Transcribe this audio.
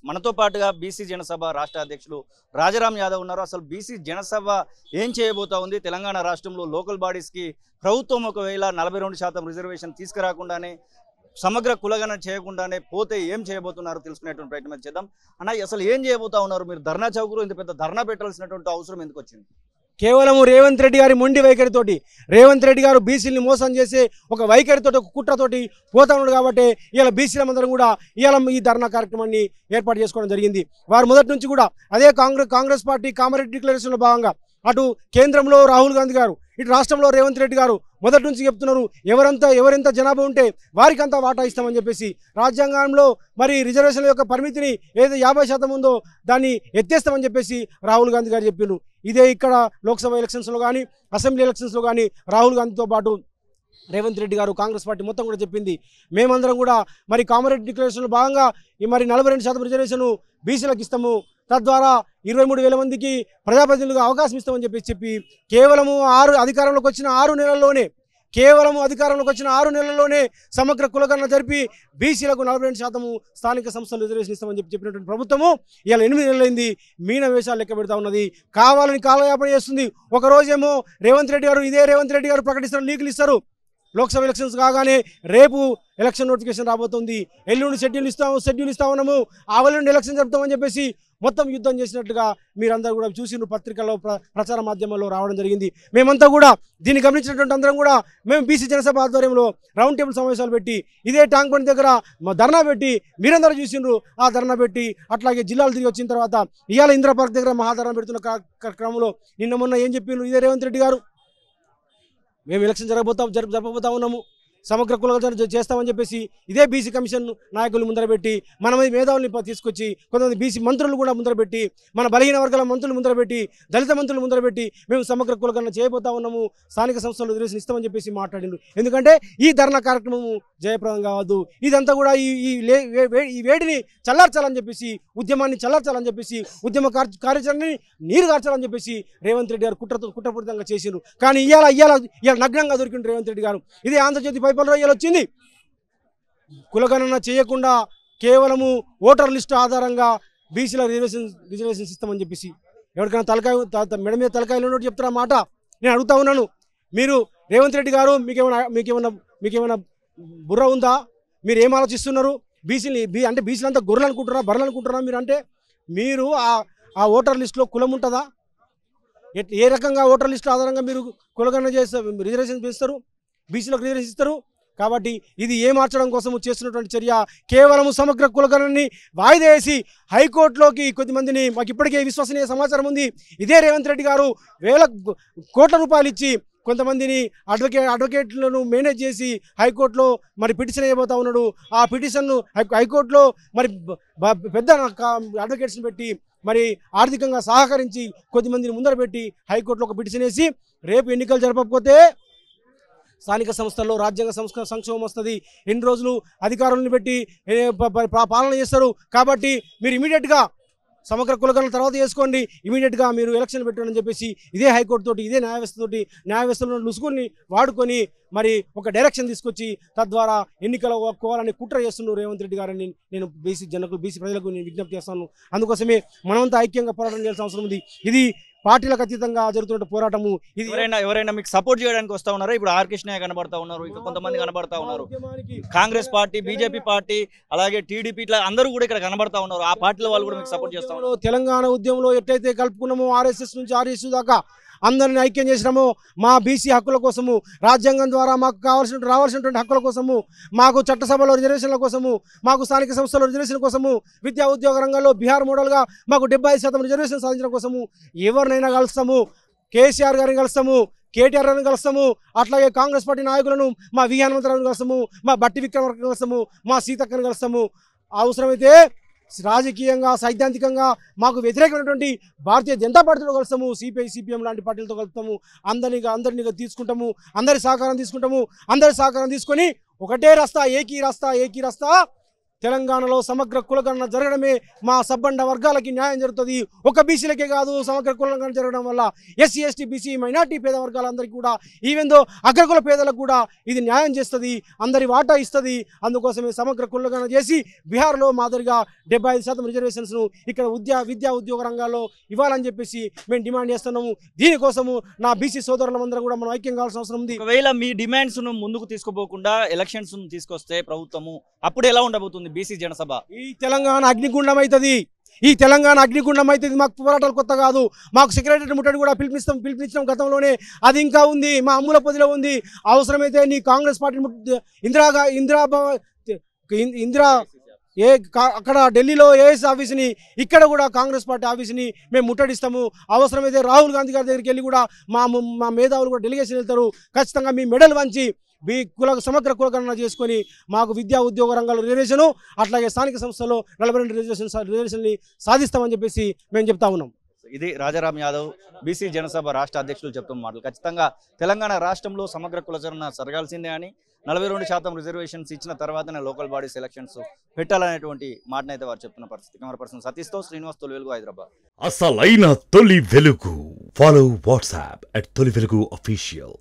మనతో పాటుగా బీసీ జనసభ రాష్ట్ర అధ్యక్షులు రాజారాం యాదవ్ ఉన్నారు. అసలు బీసీ జనసభ ఏం చేయబోతా ఉంది? తెలంగాణ రాష్ట్రంలో లోకల్ బాడీస్కి ప్రభుత్వం ఒకవేళ 42% రిజర్వేషన్ తీసుకురాకుండానే సమగ్ర కులగణన చేయకుండానే పోతే ఏం చేయబోతున్నారో తెలుసుకునేటువంటి ప్రయత్నం చేద్దాం. అన్న, అసలు ఏం చేయబోతా ఉన్నారు? మీరు ధర్నా చౌకలో ఇంత పెద్ద ధర్నా పెట్టాల్సినటువంటి అవసరం ఎందుకు వచ్చింది? కేవలం రేవంత్ రెడ్డి గారి మొండి వైఖరితోటి, రేవంత్ రెడ్డి గారు బీసీలని మోసం చేసే ఒక వైఖరితోటి, ఒక కుట్రతోటి పోతా ఉన్నాడు కాబట్టి ఇలా బీసీలందరం కూడా ఇవాళ ఈ ధర్నా కార్యక్రమాన్ని ఏర్పాటు చేసుకోవడం జరిగింది. వారు మొదటి నుంచి కూడా అదే కాంగ్రెస్ పార్టీ కామారెడ్డి డిక్లరేషన్లో భాగంగా అటు కేంద్రంలో రాహుల్ గాంధీ గారు, ఇటు రాష్ట్రంలో రేవంత్ రెడ్డి గారు మొదటి నుంచి చెప్తున్నారు, ఎవరెంత జనాభా ఉంటే వారికంతా వాటా ఇస్తామని చెప్పేసి. రాజ్యాంగంలో మరి రిజర్వేషన్ల యొక్క పరిమితిని ఏదైతే 50% ఉందో దాన్ని ఎత్తేస్తామని చెప్పేసి రాహుల్ గాంధీ గారు చెప్పిండ్రు. ఇదే ఇక్కడ లోక్సభ ఎలక్షన్స్లో కానీ అసెంబ్లీ ఎలక్షన్స్లో కానీ రాహుల్ గాంధీతో పాటు రేవంత్ రెడ్డి గారు కాంగ్రెస్ పార్టీ మొత్తం కూడా చెప్పింది. మేమందరం కూడా మరి కామారెడ్డి డిక్లరేషన్లో భాగంగా ఈ మరి 42% రిజర్వేషన్ బీసీలకు ఇస్తాము, తద్వారా 23,000 మందికి ప్రజాప్రతినిధులుగా అవకాశం ఇస్తామని చెప్పి కేవలము అధికారంలోకి వచ్చిన 6 నెలల్లోనే సమగ్ర కులగణన జరిపి బీసీలకు 42% స్థానిక సంస్థలు రిజర్వేషన్ ఇస్తామని చెప్పినటువంటి ప్రభుత్వము ఇవాళ 8 నెలలైంది మీన వేషాలు లెక్క పెడతా ఉన్నది. కావాలని కాలయాపన చేస్తుంది. ఒకరోజేమో రేవంత్ రెడ్డి గారు ప్రకటిస్తారు, లీకులు ఇస్తారు. లోక్సభ ఎలక్షన్స్ కాగానే రేపు ఎలక్షన్ నోటిఫికేషన్ రాబోతుంది, ఎల్లుండి షెడ్యూల్ ఇస్తా ఉన్నాము, ఆవెల్లుండి ఎలక్షన్ జరుపుతామని చెప్పేసి మొత్తం యుద్ధం చేసినట్టుగా మీరందరూ కూడా చూసిన పత్రికల్లో ప్రచార మాధ్యమాల్లో రావడం జరిగింది. మేమంతా కూడా దీన్ని గమనించినటువంటి అందరం కూడా మేము బీసీ జనసభ ఆధ్వర్యంలో రౌండ్ టేబుల్ సమావేశాలు పెట్టి ఇదే ట్యాంక్ బండ్ దగ్గర ధర్నా పెట్టి మీరందరూ చూసిండ్రు. ఆ ధర్నా పెట్టి అట్లాగే జిల్లాలు తిరిగి వచ్చిన తర్వాత ఇవాళ ఇందిరా పార్క్ దగ్గర మహాధర్నా పెడుతున్న క్రమంలో నిన్న మొన్న ఏం చెప్పిండ్రు ఇదే రేవంత్ రెడ్డి గారు, మేము ఎలక్షన్ జరపబోతా ఉన్నాము, సమగ్ర కులగణన చేస్తామని చెప్పేసి ఇదే బీసీ కమిషన్ నాయకులు ముందరబెట్టి మన మేధావుల్ని తీసుకొచ్చి కొంతమంది బీసీ మంత్రులు కూడా ముందరబెట్టి మన బలహీన వర్గాల మంత్రులు ముందరబెట్టి దళిత మంత్రులు ముందరబెట్టి మేము సమగ్ర కులగణన చేయబోతా ఉన్నాము, స్థానిక సంస్థలు రిజర్వేషన్ ఇస్తామని చెప్పేసి మాట్లాడిండ్రు. ఎందుకంటే ఈ ధర్నా కార్యక్రమము జయప్రదం కావద్దు, ఇదంతా కూడా ఈ వేడిని చల్లార్చాలని చెప్పేసి, ఉద్యమాన్ని చల్లార్చాలని చెప్పేసి, ఉద్యమ కార్యాచరణని నీరు కార్చాలని చెప్పేసి రేవంత్ రెడ్డి గారు కుట్రపూరితంగా చేసిండ్రు. కానీ ఇవాళ నగ్నంగా దొరికిండు రేవంత్ రెడ్డి గారు. ఇదే ఆంధ్రజ్యోతి పైపల్రాయాలు వచ్చింది, కులగణన చేయకుండా కేవలము ఓటర్ లిస్టు ఆధారంగా బీసీల రిజర్వేషన్ ఇస్తామని చెప్పేసి. ఎవరికైనా మెడ మీద తలకాయలు ఉన్నట్టు చెప్తారా మాట? నేను అడుగుతా ఉన్నాను, మీరు రేవంత్ రెడ్డి గారు మీకేమైనా బుర్ర ఉందా? మీరు ఏం ఆలోచిస్తున్నారు? అంటే బీసీలంతా గొర్రెలు అనుకుంటున్నారా, బర్రెలు అనుకుంటున్నారా? మీరు ఆ ఓటర్ లిస్టులో కులం ఉంటుందా? ఏ రకంగా ఓటర్ లిస్టు ఆధారంగా మీరు కులగణన చేస్తారు, రిజర్వేషన్ చేస్తారు, బీసీలకు రిజర్వేషన్ ఇస్తారు? కాబట్టి ఇది ఏ మార్చడం కోసం చేస్తున్నటువంటి చర్య కేవలం సమగ్ర కులగణనని వాయిదా వేసి హైకోర్టులోకి కొద్దిమందిని, మాకు ఇప్పటికే విశ్వసనీయ సమాచారం ఉంది, ఇదే రేవంత్ రెడ్డి గారు వేల కోట్ల రూపాయలు ఇచ్చి కొంతమందిని అడ్వకేట్లను మేనేజ్ చేసి హైకోర్టులో మరి పిటిషన్ వేయబోతా ఉన్నాడు. ఆ పిటిషన్ను హైకోర్టులో మరి పెద్ద అడ్వకేట్స్ని పెట్టి మరి ఆర్థికంగా సహకరించి కొద్దిమందిని ముందర పెట్టి హైకోర్టులో ఒక పిటిషన్ వేసి రేపు ఎన్నికలు జరపకపోతే స్థానిక సంస్థల్లో రాజ్యాంగ సంక్షోభం వస్తుంది, ఎన్ని రోజులు అధికారులను పెట్టి పాలన చేస్తారు. కాబట్టి మీరు ఇమీడియట్గా సమగ్ర కులగణన తర్వాత చేసుకోండి, ఇమీడియట్గా మీరు ఎలక్షన్ పెట్టండి చెప్పేసి ఇదే హైకోర్టు తోటి, ఇదే న్యాయవ్యవస్థలో లుసుకుని వాడుకొని మరి ఒక డైరెక్షన్ తీసుకొచ్చి తద్వారా ఎన్నికలు ఒప్పుకోవాలని కుట్ర చేస్తున్నారు రేవంత్ రెడ్డి గారని నేను బీసీ ప్రజలకు నేను విజ్ఞప్తి చేస్తాను. అందుకోసమే మనమంతా ఐక్యంగా పోరాటం చేయాల్సిన అవసరం ఉంది. ఇది పార్టీలకు అతీతంగా జరుగుతున్న పోరాటము. ఇది ఎవరైనా మీకు సపోర్ట్ చేయడానికి వస్తా ఉన్నారా? ఇప్పుడు ఆర్ కృష్ణయ్య కనబడతా ఉన్నారు, ఇంకా కొంతమంది కనబడతా ఉన్నారు, కాంగ్రెస్ పార్టీ, బీజేపీ పార్టీ, అలాగే టీడీపీ, ఇట్లా అందరూ కూడా ఇక్కడ కనబడతా ఉన్నారు. ఆ పార్టీల వాళ్ళు కూడా మీకు సపోర్ట్ చేస్తా ఉన్నారు. తెలంగాణ ఉద్యమంలో ఎట్లయితే కలుపుకున్నామో ఆర్ఎస్ఎస్ నుంచి ఆర్ఎస్ దాకా అందరిని ఐక్యం చేసినామో, మా బీసీ హక్కుల కోసము, రాజ్యాంగం ద్వారా మాకు రావాల్సినటువంటి హక్కుల కోసము, మాకు చట్టసభలో రిజర్వేషన్ల కోసము, మాకు స్థానిక సంస్థల రిజర్వేషన్ కోసము, విద్యా ఉద్యోగ రంగంలో బీహార్ మోడల్గా మాకు 75% రిజర్వేషన్ సాధించడం కోసము ఎవరినైనా కలుస్తాము. కేసీఆర్ గారిని కలుస్తాము, కేటీఆర్ గారిని కలుస్తాము, అట్లాగే కాంగ్రెస్ పార్టీ నాయకులను, మా వి హనుమంతరావుని కలుస్తాము, మా బట్టి విక్రమార్కని కలుస్తాము, మా సీతక్కని కలుస్తాము. అవసరమైతే రాజకీయంగా సైద్ధాంతికంగా మాకు వ్యతిరేకమైనటువంటి భారతీయ జనతా పార్టీతో కలుస్తాము, సిపిఐ సిపిఎం లాంటి పార్టీలతో కలుపుతాము, అందరినీ తీసుకుంటాము, అందరి సహకారం తీసుకుంటాము. అందరి సహకారం తీసుకొని ఒకటే రస్తా, ఏకీ రస్తా తెలంగాణలో సమగ్ర కులగణన జరగడమే మా సబ్బండ వర్గాలకి న్యాయం జరుగుతుంది. ఒక బీసీలకే కాదు, సమగ్ర కులగణన జరగడం వల్ల ఎస్సీ ఎస్టీ బీసీ మైనార్టీ పేద వర్గాలందరికీ కూడా ఈవెందో అగ్రకుల పేదలకు కూడా ఇది న్యాయం చేస్తుంది, అందరి వాటా ఇస్తుంది. అందుకోసమే సమగ్ర కులగణన చేసి బీహార్లో మాదిరిగా 75% రిజర్వేషన్స్ను ఇక్కడ విద్యా ఉద్యోగ రంగాల్లో ఇవ్వాలని చెప్పేసి మేము డిమాండ్ చేస్తున్నాము. దీనికోసము నా బీసీ సోదరులందరూ కూడా మనం ఐక్యం కావాల్సిన అవసరం ఉంది. ఒకవేళ మీ డిమాండ్స్ ను ముందుకు తీసుకోపోకుండా ఎలక్షన్స్ తీసుకొస్తే ప్రభుత్వము అప్పుడు ఎలా ఉండబోతుంది బీసీ జనసభ? ఈ తెలంగాణ అగ్నిగుండం అవుతుంది. ఈ తెలంగాణ అగ్నిగుండం అయితే మాకు పోరాటాలు కొత్త కాదు. మాకు సెక్రటరీ ముట్టడి కూడా పిలిపించడం గతంలోనే, అది ఇంకా ఉంది, మా అమ్ముల పొదిలో ఉంది. అవసరమైతే నీ కాంగ్రెస్ పార్టీ ఇందిరా అక్కడ ఢిల్లీలో ఏఎస్ ఆఫీస్ని, ఇక్కడ కూడా కాంగ్రెస్ పార్టీ ఆఫీస్ని మేము ముట్టడిస్తాము. అవసరమైతే రాహుల్ గాంధీ గారి దగ్గరికి వెళ్ళి కూడా మా మేధావులు కూడా డెలిగేషన్ వెళ్తారు. ఖచ్చితంగా మీ మెడల్ వంచి సమగ్ర కులగణన చేసుకొని మాకు విద్యా ఉద్యోగ రంగాల రిజర్వేషను, అట్లాగే స్థానిక సంస్థల్లో 42 రిజర్వేషన్ని సాధిస్తామని చెప్పేసి మేము చెప్తా ఉన్నాం. ఇది రాజారాం యాదవ్ బీసీ జనసభ రాష్ట్ర అధ్యక్షులు చెప్తున్న మాటలు. ఖచ్చితంగా తెలంగాణ రాష్ట్రంలో సమగ్ర కులగణన జరగాల్సిందే అని, 42% రిజర్వేషన్స్ ఇచ్చిన తర్వాతనే లోకల్ బాడీస్ ఎలక్షన్స్ పెట్టాలనేటువంటి మాటనైతే వారు చెప్తున్న పరిస్థితి. కెమెరా పర్సన్ సతీష్తో శ్రీనివాస్, తొలి వెలుగు, హైదరాబాద్. అసలైన తొలి వెలుగు. ఫాలో వాట్సాప్ @తొలి వెలుగు అఫీషియల్.